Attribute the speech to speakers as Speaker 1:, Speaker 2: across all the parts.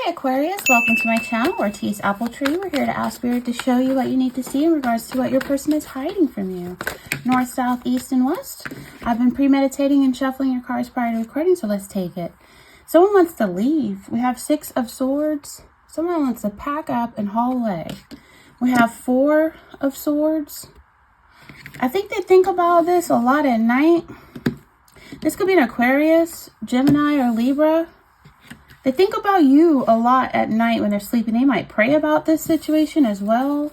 Speaker 1: Hi Aquarius, welcome to my channel, Ortiz Apple Tree. We're here to ask Spirit to show you what you need to see in regards to what your person is hiding from you. North, south, east, and west. I've been premeditating and shuffling your cards prior to recording, so let's take it. Someone wants to leave. We have 6 of Swords. Someone wants to pack up and haul away. We have 4 of Swords. I think they think about this a lot at night. This could be an Aquarius, Gemini, or Libra. They think about you a lot at night when they're sleeping. They might pray about this situation as well.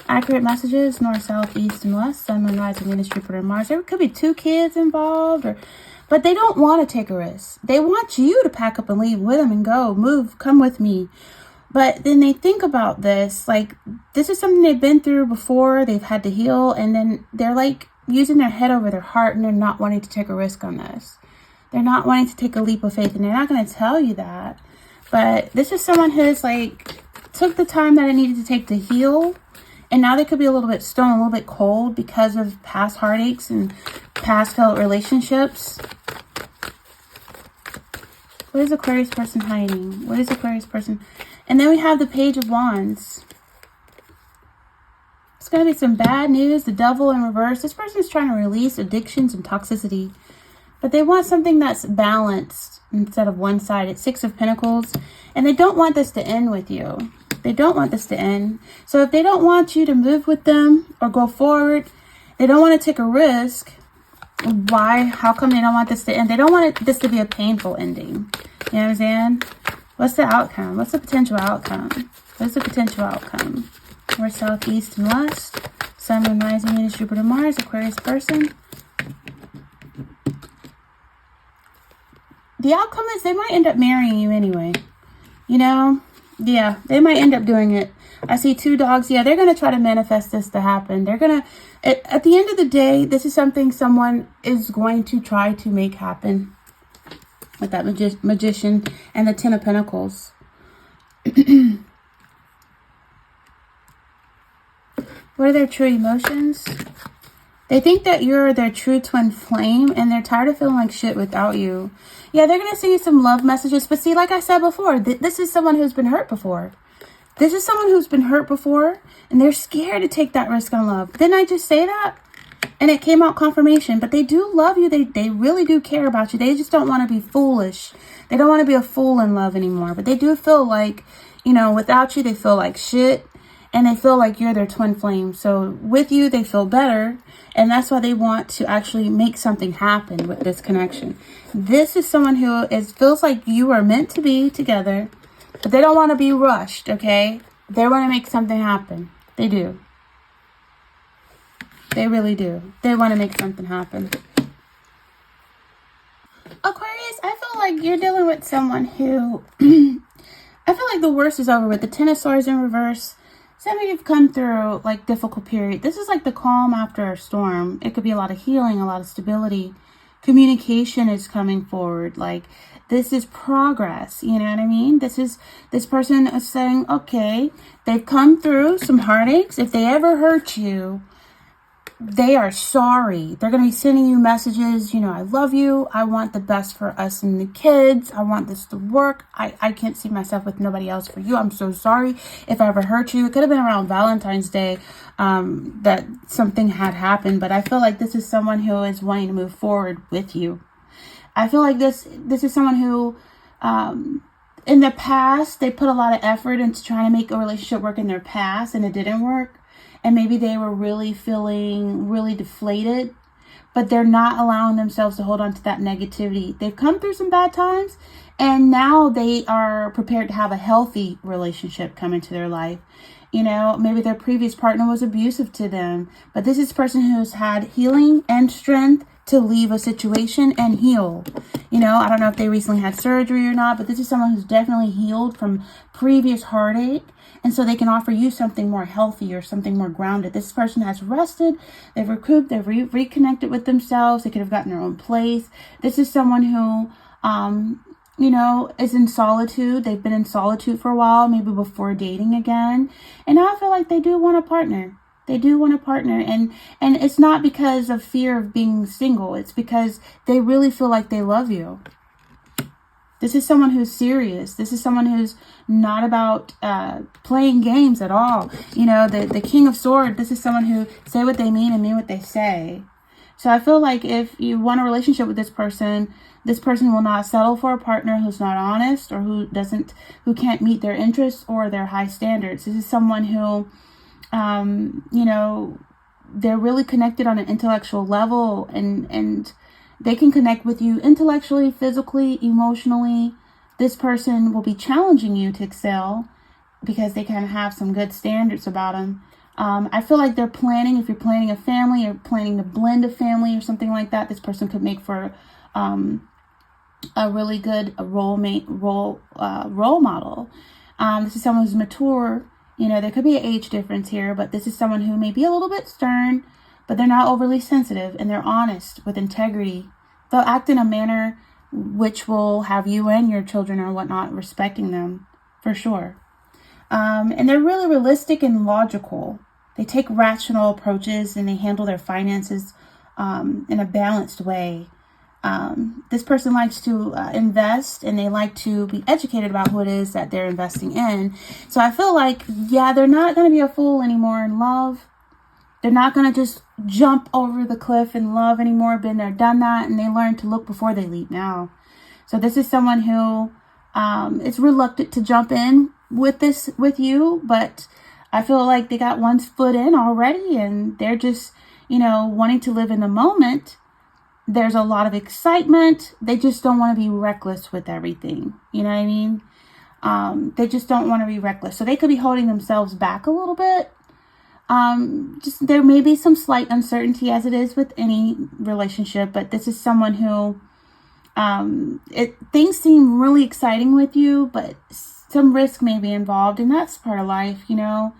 Speaker 1: Accurate messages, north, south, east, and west. Sun, moon, rising, Venus, Jupiter, Mars. There could be 2 kids involved. But they don't want to take a risk. They want you to pack up and leave with them and go. Move. Come with me. But then they think about this. Like, this is something they've been through before. They've had to heal. And then they're like using their head over their heart. And they're not wanting to take a risk on this. They're not wanting to take a leap of faith, and they're not going to tell you that. But this is someone who's like took the time that it needed to take to heal, and now they could be a little bit stone, a little bit cold because of past heartaches and past failed relationships. What is Aquarius person hiding? What is Aquarius person? And then we have the Page of Wands. It's going to be some bad news. The Devil in reverse. This person is trying to release addictions and toxicity. But they want something that's balanced instead of one-sided. 6 of Pentacles. And they don't want this to end with you. They don't want this to end. So if they don't want you to move with them or go forward, they don't want to take a risk. Why? How come they don't want this to end? They don't want this to be a painful ending. You know what I'm saying? What's the outcome? What's the potential outcome? What's the potential outcome? North, south, east, and west. Sun, moon, rising, Venus, Jupiter, Mars. Aquarius person. The outcome is they might end up marrying you anyway. You know? Yeah, they might end up doing it. I see 2 dogs. Yeah, they're going to try to manifest this to happen. They're going to, at the end of the day, this is something someone is going to try to make happen. With that magician and the 10 of Pentacles. What are their true emotions? They think that you're their true twin flame, and they're tired of feeling like shit without you. Yeah, they're going to send you some love messages. But see, like I said before, this is someone who's been hurt before. This is someone who's been hurt before, and they're scared to take that risk on love. Didn't I just say that? And it came out confirmation. But they do love you. They really do care about you. They just don't want to be foolish. They don't want to be a fool in love anymore. But they do feel like, you know, without you, they feel like shit. And they feel like you're their twin flame. So with you, they feel better. And that's why they want to actually make something happen with this connection. This is someone who feels like you are meant to be together. But they don't want to be rushed, okay? They want to make something happen. They do. They really do. They want to make something happen. Aquarius, I feel like you're dealing with someone who... I feel like the worst is over with. The 10 of Swords in reverse. Some of you have come through like difficult period. This is like the calm after a storm. It could be a lot of healing, a lot of stability. Communication is coming forward. Like this is progress. You know what I mean? This person is saying, okay, they've come through some heartaches. If they ever hurt you, they are sorry. They're going to be sending you messages. You know, I love you. I want the best for us and the kids. I want this to work. I can't see myself with nobody else for you. I'm so sorry if I ever hurt you. It could have been around Valentine's Day that something had happened. But I feel like this is someone who is wanting to move forward with you. I feel like this is someone who in the past, they put a lot of effort into trying to make a relationship work in their past and it didn't work. And maybe they were really feeling really deflated, but they're not allowing themselves to hold on to that negativity. They've come through some bad times, and now they are prepared to have a healthy relationship come into their life. You know, maybe their previous partner was abusive to them, but this is a person who's had healing and strength to leave a situation and heal. You know, I don't know if they recently had surgery or not, but this is someone who's definitely healed from previous heartache. And so they can offer you something more healthy or something more grounded. This person has rested, they've recouped, they've reconnected with themselves. They could have gotten their own place. This is someone who, you know, is in solitude. They've been in solitude for a while, maybe before dating again. And now I feel like they do want a partner. They do want a partner. And it's not because of fear of being single. It's because they really feel like they love you. This is someone who's serious. This is someone who's not about playing games at all. You know, the King of Swords, this is someone who say what they mean and mean what they say. So I feel like if you want a relationship with this person will not settle for a partner who's not honest or who can't meet their interests or their high standards. This is someone who, you know, they're really connected on an intellectual level, and they can connect with you intellectually, physically, emotionally. This person will be challenging you to excel because they kind of have some good standards about them. I feel like they're planning, if you're planning a family or planning to blend a family or something like that, this person could make for a really good role model. This is someone who's mature. You know, there could be an age difference here, but this is someone who may be a little bit stern, but they're not overly sensitive, and they're honest with integrity. They'll act in a manner which will have you and your children or whatnot respecting them, for sure. And they're really realistic and logical. They take rational approaches, and they handle their finances in a balanced way. This person likes to invest, and they like to be educated about who it is that they're investing in. So I feel like, yeah, they're not going to be a fool anymore in love. They're not going to just jump over the cliff in love anymore. Been there, done that, and they learn to look before they leap now. So this is someone who is reluctant to jump in with you, but I feel like they got one foot in already, and they're just, you know, wanting to live in the moment. There's a lot of excitement. They just don't want to be reckless with everything. You know what I mean? They just don't want to be reckless. So they could be holding themselves back a little bit. Just there may be some slight uncertainty, as it is with any relationship, but this is someone who things seem really exciting with you, but some risk may be involved, and that's part of life. You know,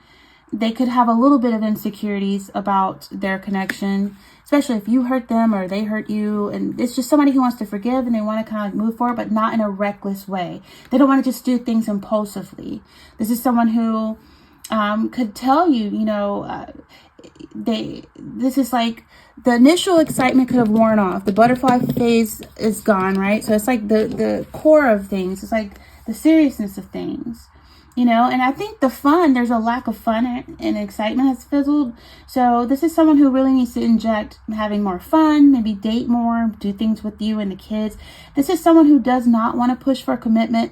Speaker 1: they could have a little bit of insecurities about their connection, especially if you hurt them or they hurt you. And it's just somebody who wants to forgive, and they want to kind of move forward, but not in a reckless way. They don't want to just do things impulsively. This is someone who could tell you, you know, this is like the initial excitement could have worn off. The butterfly phase is gone, right? So it's like the core of things. It's like the seriousness of things, you know. And I think there's a lack of fun and excitement has fizzled. So this is someone who really needs to inject having more fun, maybe date more, do things with you and the kids. This is someone who does not want to push for commitment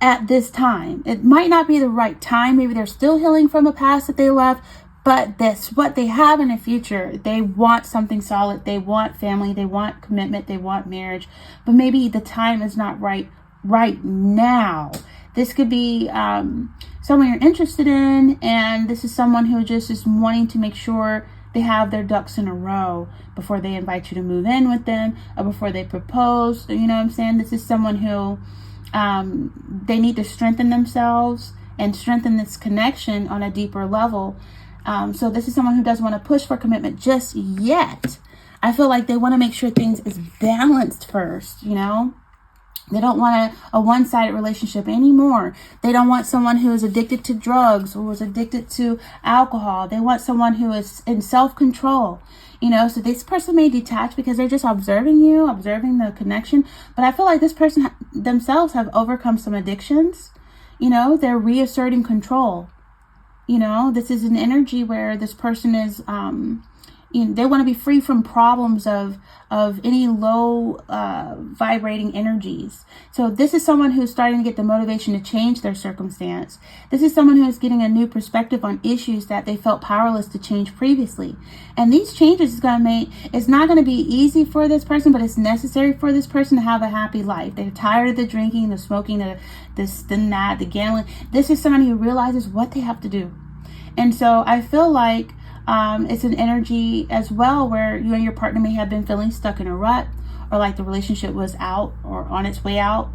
Speaker 1: at this time. It might not be the right time. Maybe they're still healing from a past that they left, but that's what they have in the future. They want something solid. They want family. They want commitment. They want marriage, but maybe the time is not right now. This could be someone you're interested in, and this is someone who just is wanting to make sure they have their ducks in a row before they invite you to move in with them or before they propose. You know what I'm saying? This is someone who they need to strengthen themselves and strengthen this connection on a deeper level. So this is someone who doesn't want to push for commitment just yet. I feel like they want to make sure things is balanced first, you know. They don't want a one-sided relationship anymore. They don't want someone who is addicted to drugs or is addicted to alcohol. They want someone who is in self-control. You know, so this person may detach because they're just observing you, observing the connection. But I feel like this person themselves have overcome some addictions. You know, they're reasserting control. You know, this is an energy where this person is, they want to be free from problems of any low vibrating energies. So this is someone who's starting to get the motivation to change their circumstance. This is someone who is getting a new perspective on issues that they felt powerless to change previously. And these changes it's not going to be easy for this person, but it's necessary for this person to have a happy life. They're tired of the drinking, the smoking, the gambling. This is someone who realizes what they have to do. And so I feel like it's an energy as well where you and your partner may have been feeling stuck in a rut, or like the relationship was out or on its way out.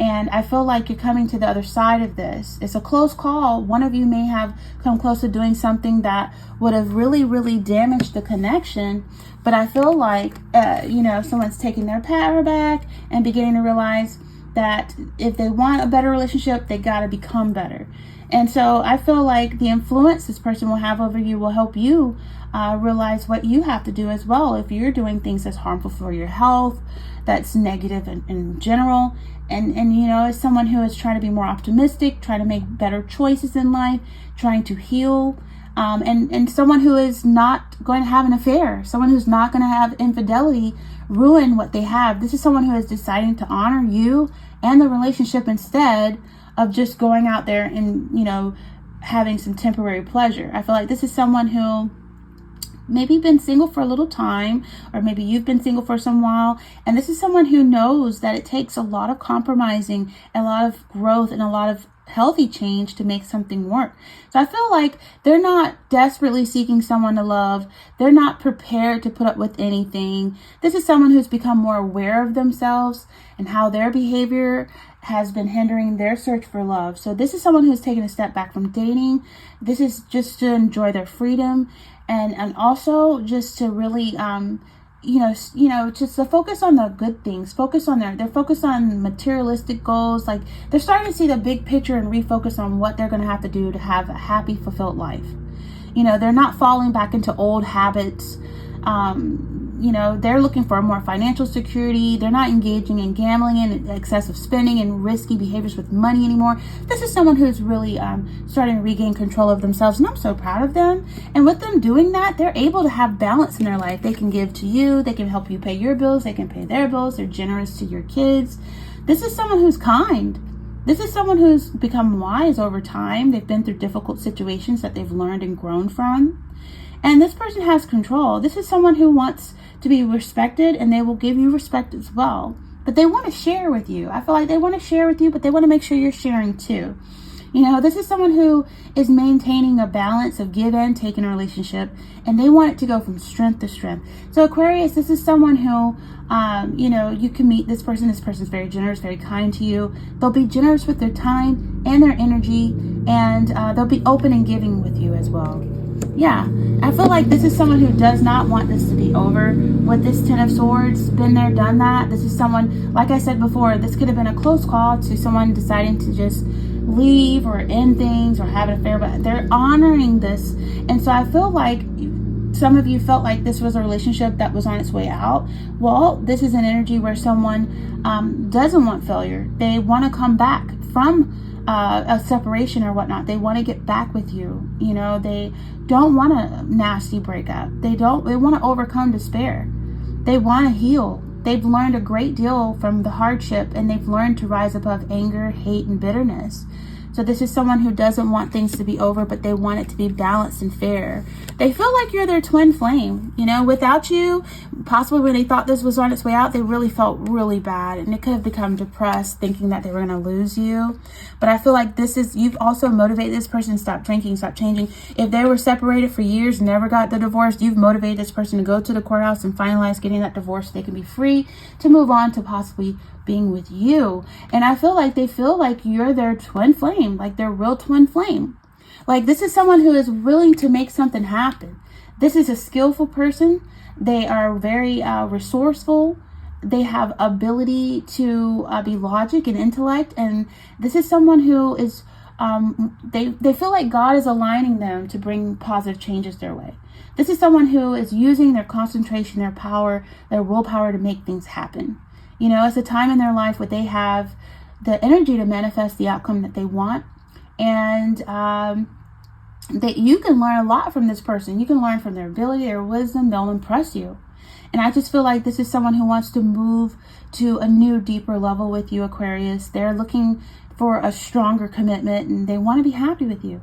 Speaker 1: And I feel like you're coming to the other side of this. It's a close call. One of you may have come close to doing something that would have really, really damaged the connection. But I feel like, someone's taking their power back and beginning to realize that if they want a better relationship, they got to become better. And so I feel like the influence this person will have over you will help you realize what you have to do as well. If you're doing things that's harmful for your health, that's negative in general, And you know, is someone who is trying to be more optimistic, trying to make better choices in life, trying to heal, and someone who is not going to have an affair, someone who's not going to have infidelity ruin what they have. This is someone who is deciding to honor you and the relationship instead of just going out there and, you know, having some temporary pleasure. I feel like this is someone who maybe been single for a little time, or maybe you've been single for some while, and this is someone who knows that it takes a lot of compromising, a lot of growth, and a lot of healthy change to make something work. So I feel like they're not desperately seeking someone to love. They're not prepared to put up with anything. This is someone who's become more aware of themselves and how their behavior has been hindering their search for love. So this is someone who's taken a step back from dating. This is just to enjoy their freedom, and also just to really just to focus on the good things, they're focused on materialistic goals. Like, they're starting to see the big picture and refocus on what they're going to have to do to have a happy, fulfilled life. You know, they're not falling back into old habits. They're looking for more financial security. They're not engaging in gambling and excessive spending and risky behaviors with money anymore. This is someone who's really starting to regain control of themselves, and I'm so proud of them. And with them doing that, they're able to have balance in their life. They can give to you. They can help you pay your bills. They can pay their bills. They're generous to your kids. This is someone who's kind. This is someone who's become wise over time. They've been through difficult situations that they've learned and grown from. And this person has control. This is someone who wants to be respected, and they will give you respect as well. But they want to share with you. I feel like they want to share with you, but they want to make sure you're sharing too. You know, this is someone who is maintaining a balance of give and take in a relationship, and they want it to go from strength to strength. So Aquarius, this is someone who, you can meet this person. This person's very generous, very kind to you. They'll be generous with their time and their energy, and they'll be open and giving with you as well. Yeah, I feel like this is someone who does not want this to be over. With this Ten of Swords, been there, done that. This is someone, like I said before, this could have been a close call to someone deciding to just leave or end things or have an affair, but they're honoring this. And so I feel like some of you felt like this was a relationship that was on its way out. Well, this is an energy where someone doesn't want failure. They want to come back from a separation or whatnot. They want to get back with you. You know, they don't want a nasty breakup. They want to overcome despair. They want to heal. They've learned a great deal from the hardship, and they've learned to rise above anger, hate, and bitterness. So this is someone who doesn't want things to be over, but they want it to be balanced and fair. They feel like you're their twin flame. You know, without you, possibly when they thought this was on its way out, they really felt really bad, and it could have become depressed thinking that they were going to lose you. But I feel like you've also motivated this person to stop drinking, stop changing. If they were separated for years, never got the divorce, you've motivated this person to go to the courthouse and finalize getting that divorce so they can be free to move on to possibly being with you. And I feel like they feel like you're their twin flame, like their real twin flame. Like, this is someone who is willing to make something happen. This is a skillful person. They are very resourceful. They have ability to be logic and intellect. And this is someone who is, they feel like God is aligning them to bring positive changes their way. This is someone who is using their concentration, their power, their willpower to make things happen. You know, it's a time in their life where they have the energy to manifest the outcome that they want. And that you can learn a lot from this person. You can learn from their ability, their wisdom. They'll impress you. And I just feel like this is someone who wants to move to a new, deeper level with you, Aquarius. They're looking for a stronger commitment, and they want to be happy with you.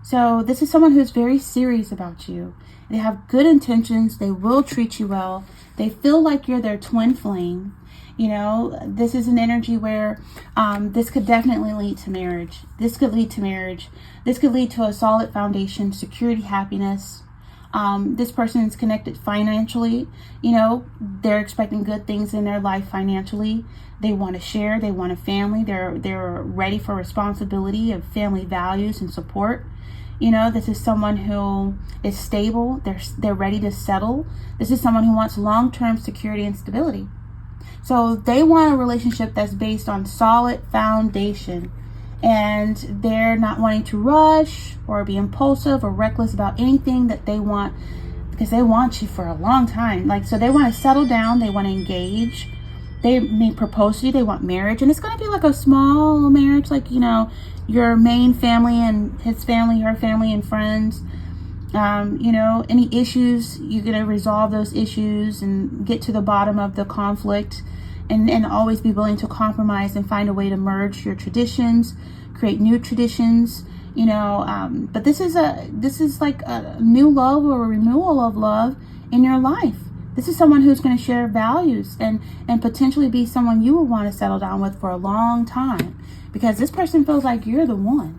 Speaker 1: So this is someone who's very serious about you. They have good intentions. They will treat you well. They feel like you're their twin flame. You know, this is an energy where this could definitely lead to marriage. This could lead to marriage. This could lead to a solid foundation, security, happipiness. This person is connected financially. You know, they're expecting good things in their life financially. They want to share. They want a family. They're ready for responsibility of family values and support. You know, this is someone who is stable. They're ready to settle. This is someone who wants long-term security and stability. So they want a relationship that's based on solid foundation, and they're not wanting to rush or be impulsive or reckless about anything that they want, because they want you for a long time. Like, so they want to settle down. They want to engage. they may propose to you. They want marriage, and it's going to be like a small marriage, like, you know, your main family and his family, her family and friends. You know, any issues, you're going to resolve those issues and get to the bottom of the conflict, and always be willing to compromise and find a way to merge your traditions, create new traditions, you know. But this is like a new love or a renewal of love in your life. This is someone who's going to share values and potentially be someone you will want to settle down with for a long time, because this person feels like you're the one.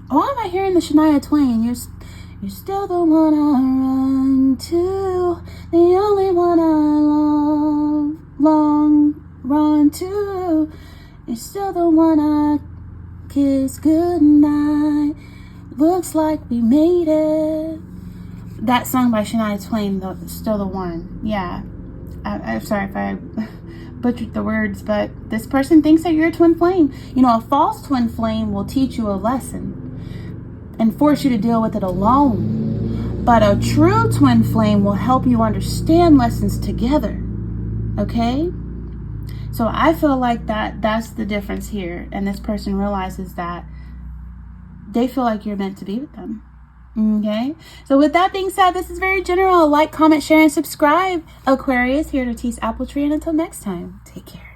Speaker 1: Why am I hearing the Shania Twain? You're still the one I run to, the only one I long run to. You're still the one I kiss goodnight. Looks like we made it. That song by Shania Twain, Still the One. Yeah. I'm sorry if I butchered the words, but this person thinks that you're a twin flame. You know, a false twin flame will teach you a lesson and force you to deal with it alone. But a true twin flame will help you understand lessons together. Okay? So I feel like that's the difference here. And this person realizes that they feel like you're meant to be with them. Okay? So with that being said, this is very general. Like, comment, share, and subscribe. Aquarius, here at Ortiz Apple Tree. And until next time, take care.